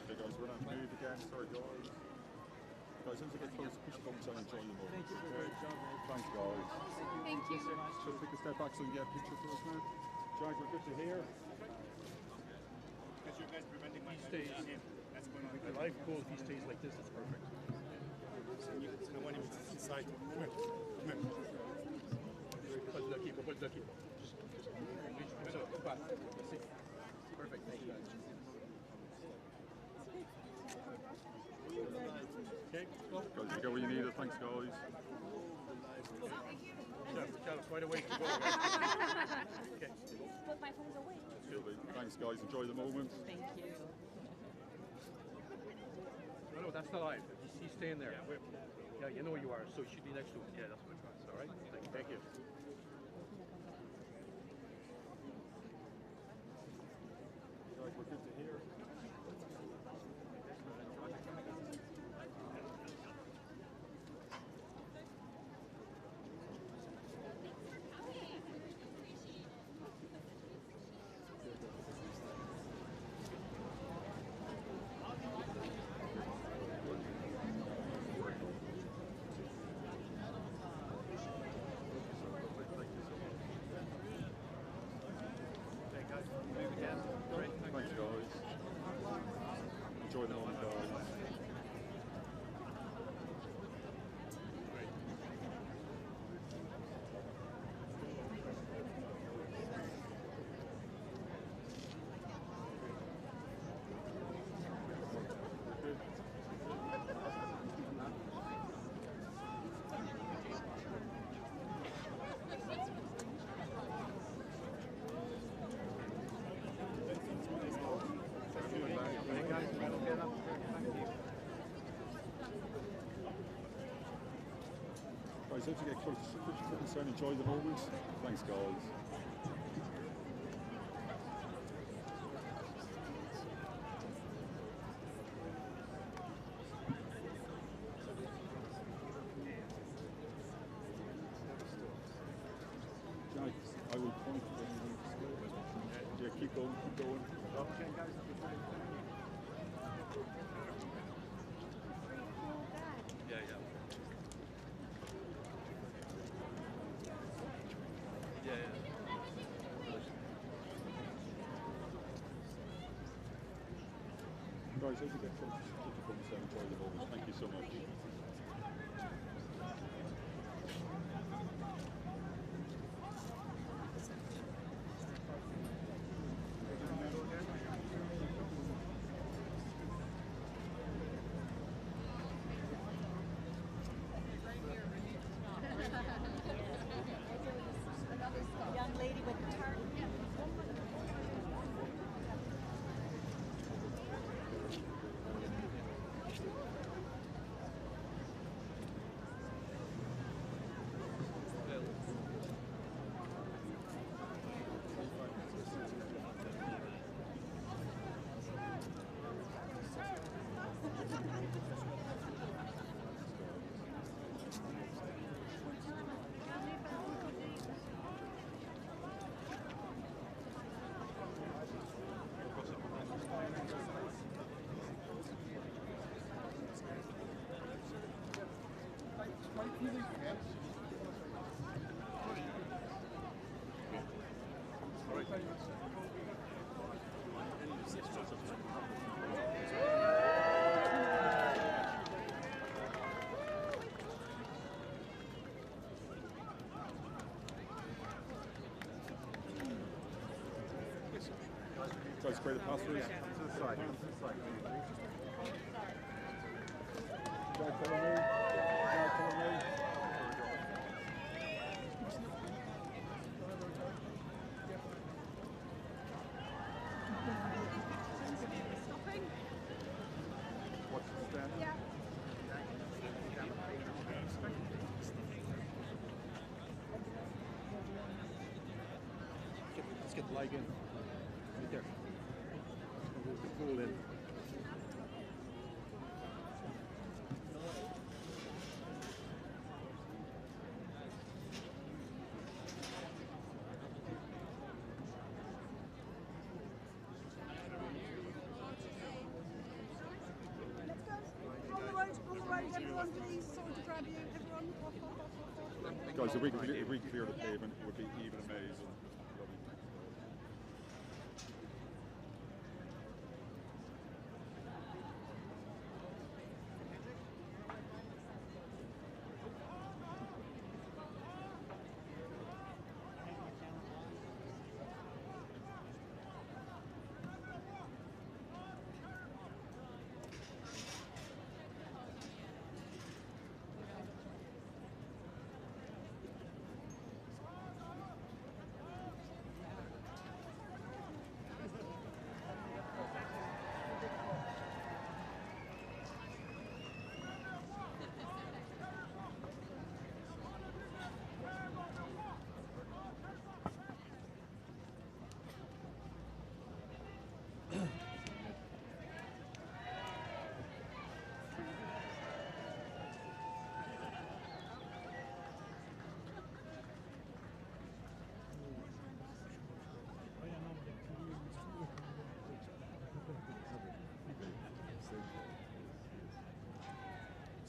Okay, guys, we're not move again. Sorry, guys. Guys, as we get close, push the buttons and enjoy the moment. Okay? Thanks, guys. Thank you. Just take a step back so we can get a picture for us now. Jag, we're good to hear. Because you guys preventing my stays. That's going on. I like cool. If he stays like this, it's perfect. I want him inside. Come here. Come here. Put the keeper. Put the keeper. Just come back. Let's see. Perfect. Thank you, guys. Okay. Well, Guys, you get what you need. Thanks, guys. Shall quite a way to go. Okay. Put my phones away. Thanks, guys. Enjoy the moment. Thank you. No, that's not live. He's staying there. Yeah, you know where you are, so you should be next to him. Yeah, that's what it was. All right? Thank you. Guys, we're good to hear. Thanks, guys. Enjoy the moment, guys. Guys, hope you get close to concern. Enjoy the moment. Thanks, guys. I will point to them. Yeah, keep going, keep going. Okay, guys. Yeah, yeah. Yeah, yeah. Guys, hope you get close to concern. Enjoy the moment. Thank you so much. Young lady with the target. Guys, spray the passwords. To the side. To the side. Jack, follow me. Jack, follow me. Watch the stand. Yeah. Let's get the leg in. Right there. We'll get the pool in. Everyone, please. Sorry to grab you. Everyone, off. Guys, if we clear the pavement, it would be even amazing.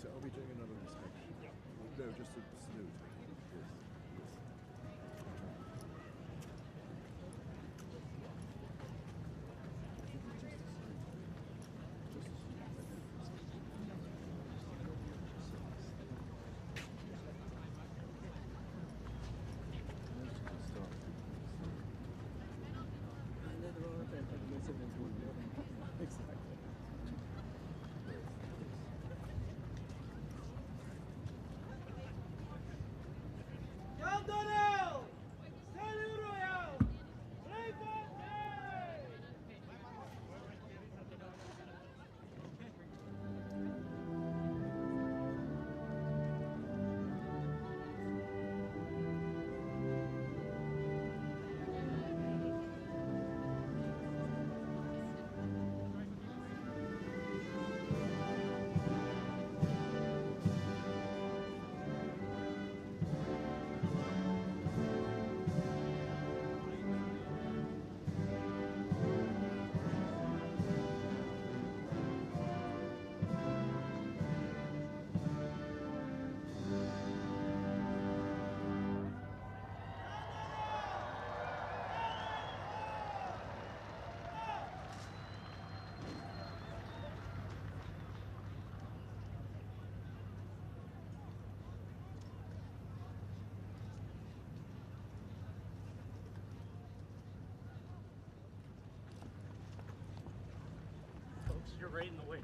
So I'll be doing another inspection. Yeah. No, just a salute. Yes. You're right in the way.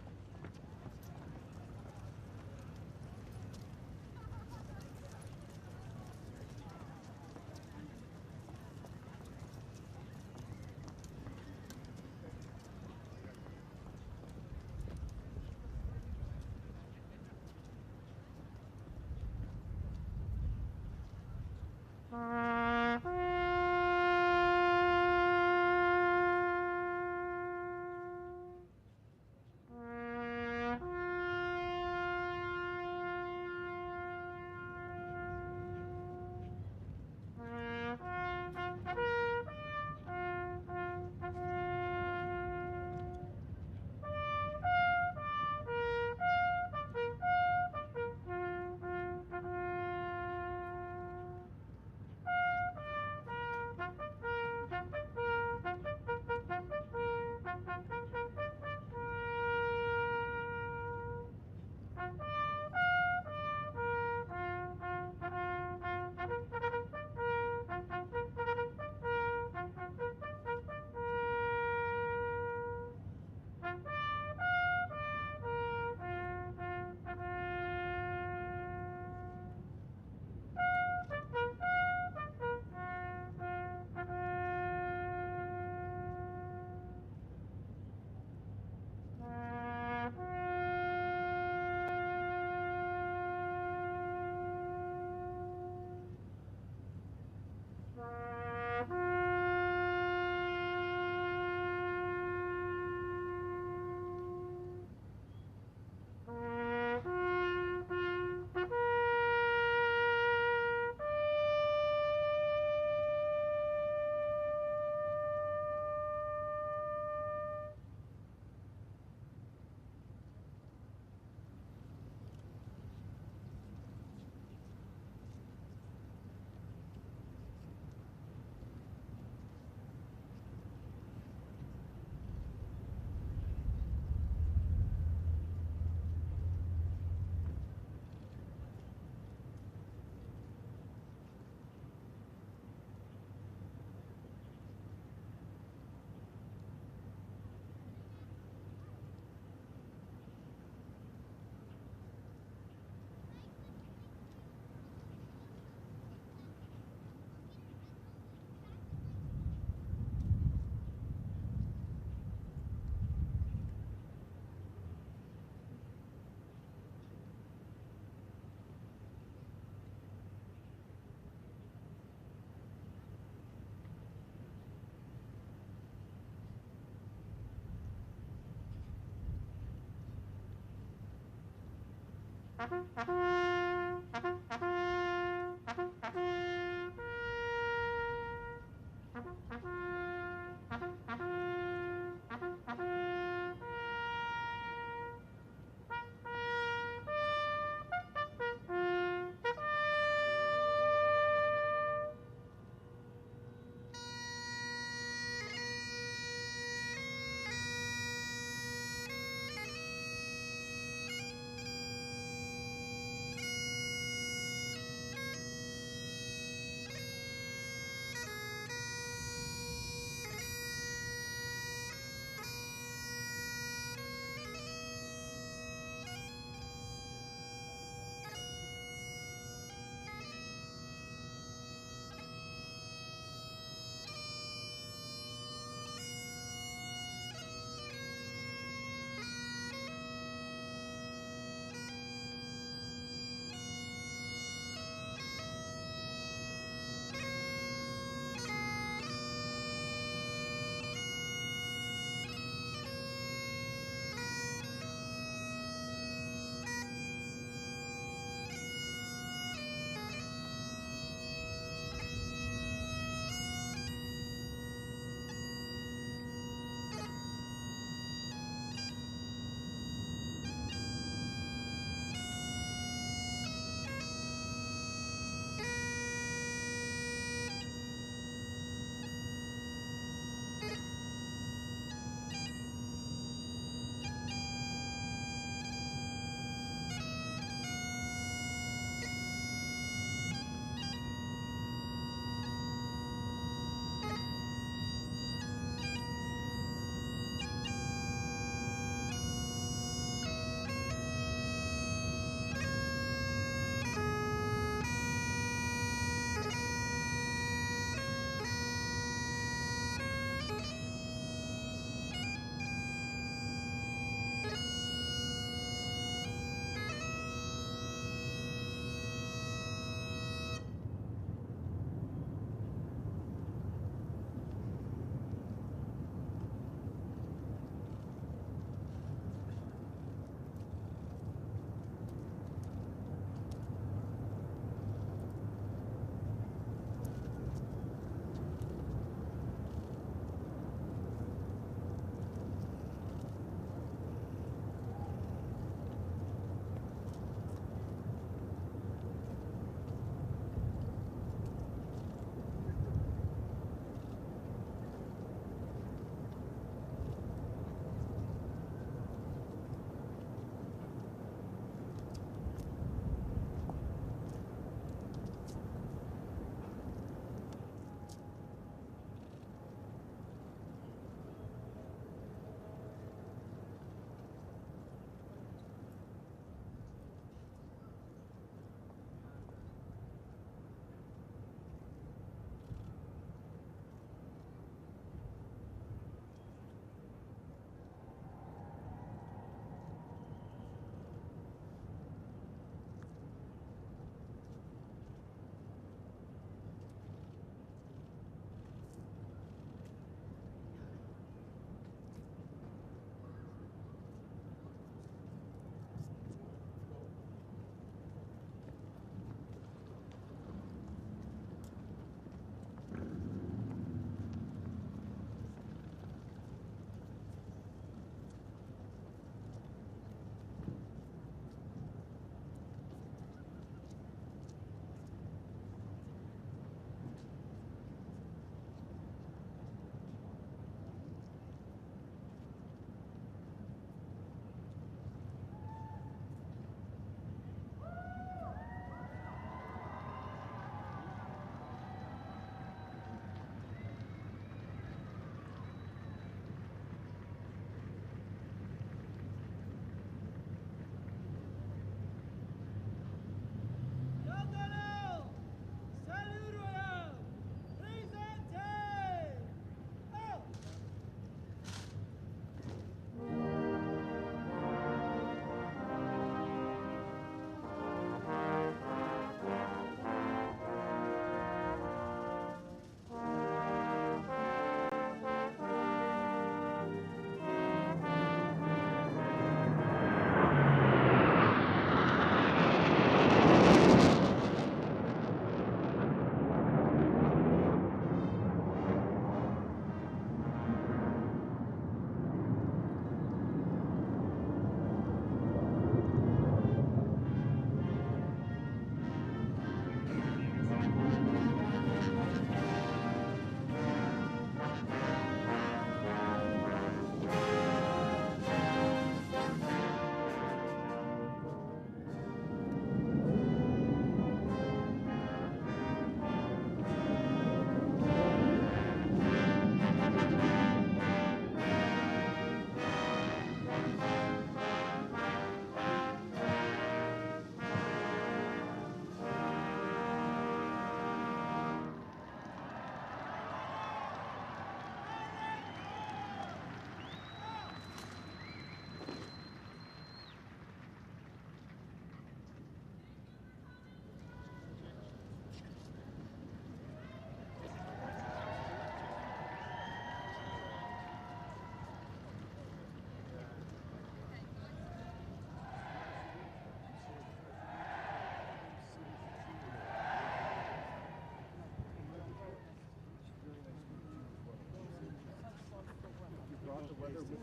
We had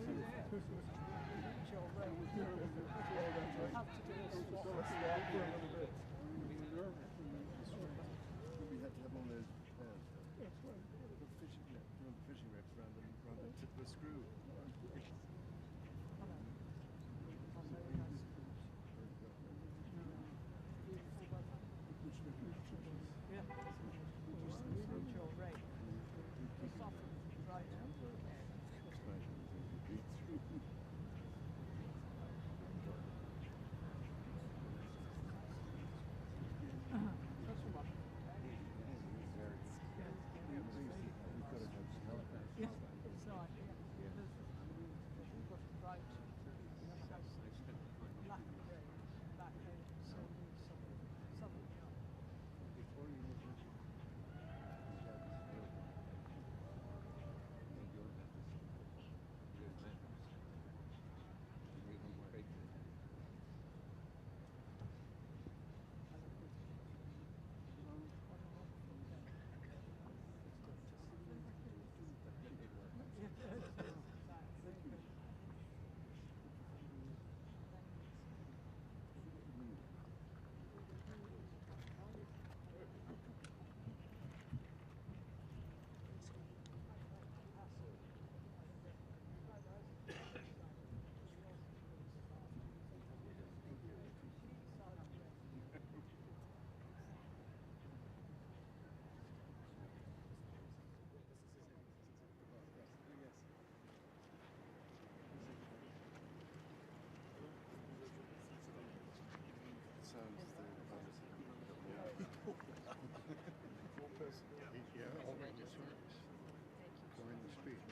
to have one of those pairs. The fishing net, you know, the fishing wraps around the tip of the screw. Yeah, already the service. During the speech.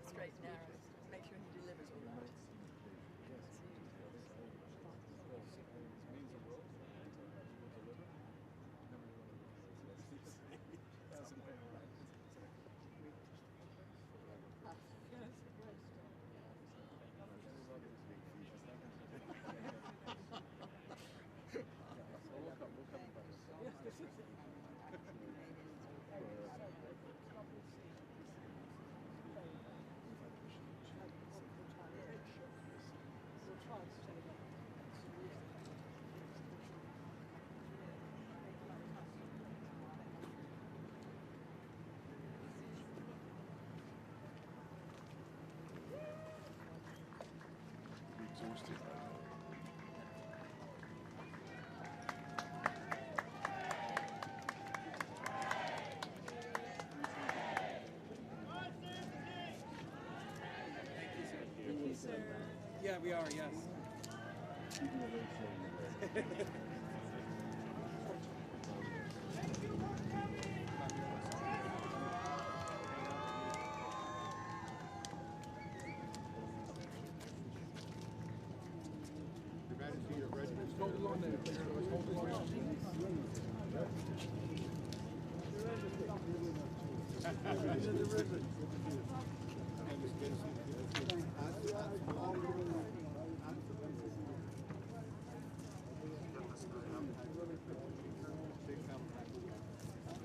Straight and narrow. Make sure he delivers all right. Exhausted. Yeah, we are, yes. Your Majesty, your regiment is hold on there. Hold on.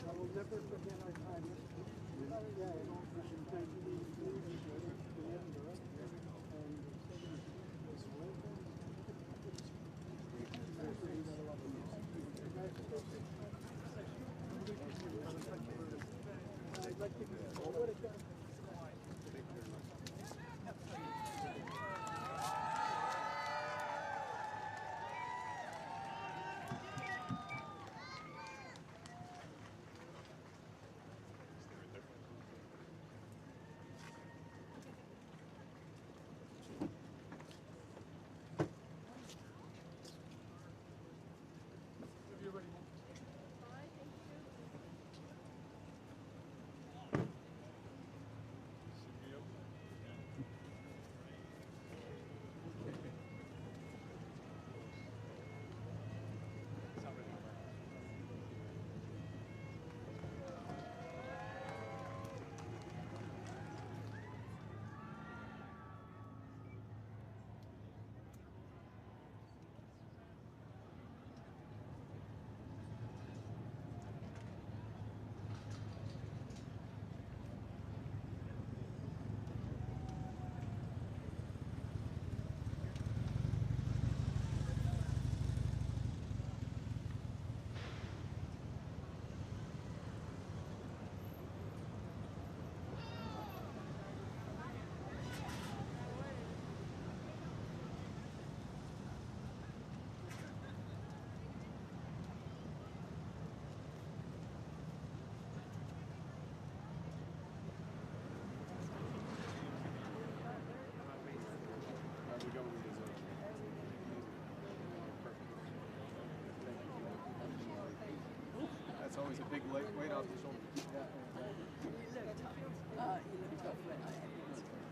I will never forget our time. I'd like to forward it. off the shoulder. Yeah, exactly. You look tough when I am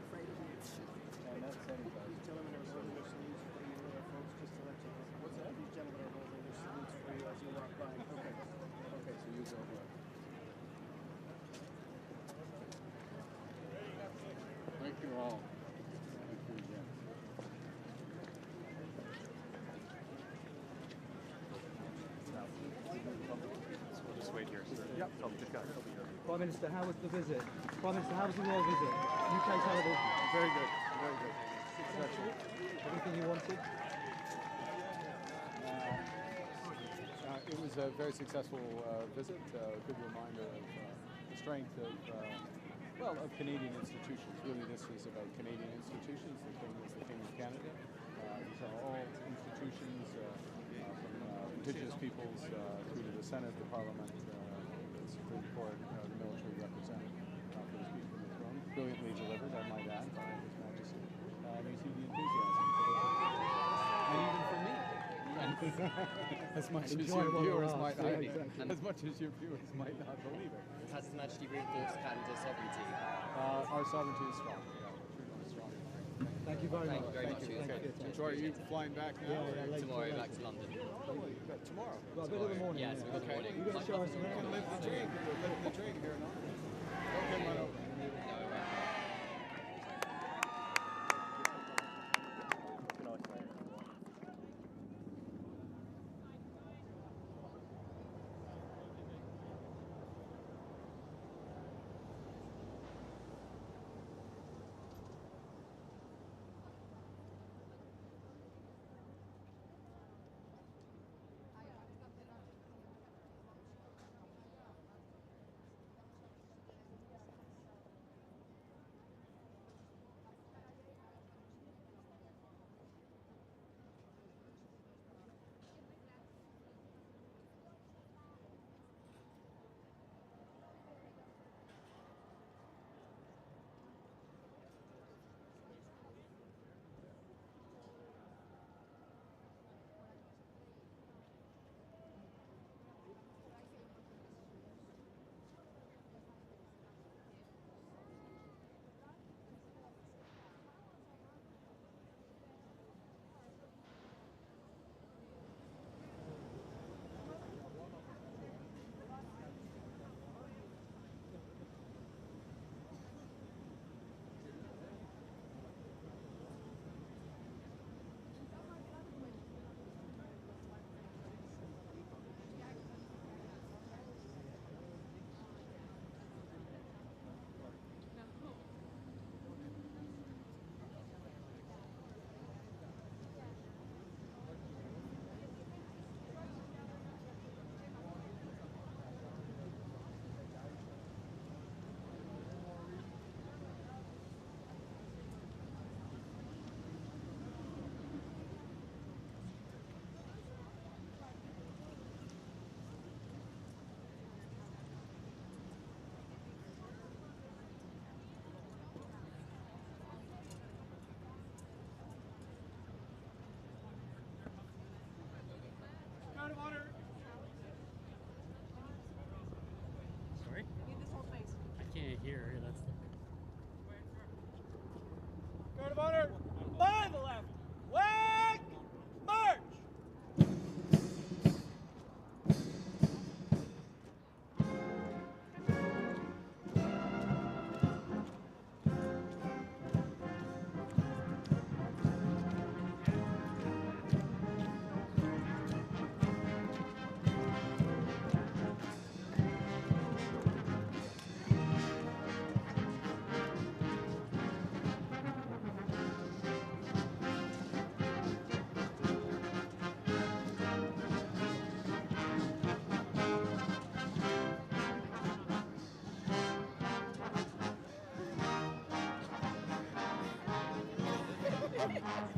afraid of you. And that's sanitized. These gentlemen are holding their salutes for you, folks, just to let you know. What's that? These gentlemen are holding their salutes for you as you walk by. Okay. Okay, so you go here. Thank you all. Thank you again. We'll just wait here, sir. Yep. Just got over here. Prime Minister, how was the visit? Prime Minister, how was the royal visit? UK television. Very good. Very good. Successful. Everything you wanted? It was a very successful visit, a good reminder of the strength of, of Canadian institutions. Really, this is about Canadian institutions. The King is the King of Canada. These are all institutions from Indigenous peoples through to the Senate, the Parliament, the Supreme Court, the military represented for the Speaker of the Throne. Brilliantly delivered, I might add, by His Majesty. You see the enthusiasm for the and even for me. As much as your viewers might not, as much as your viewers might not believe it. Has His Majesty reinforced Canada's sovereignty? Our sovereignty is strong. Yeah, we're strong. Thank you very much. Thank you very much. Okay. So are you flying back now? Yeah, Tomorrow back to London. Tomorrow. Well, a bit of the morning. Yes, we've got the morning. You're going to show us around. We're living the dream. We're living the dream here, no? Okay, run over. Guard of honor. Sorry? Need this whole space. I can't hear. That's the... Guard of honor. By the left. Whack! March! Thank you.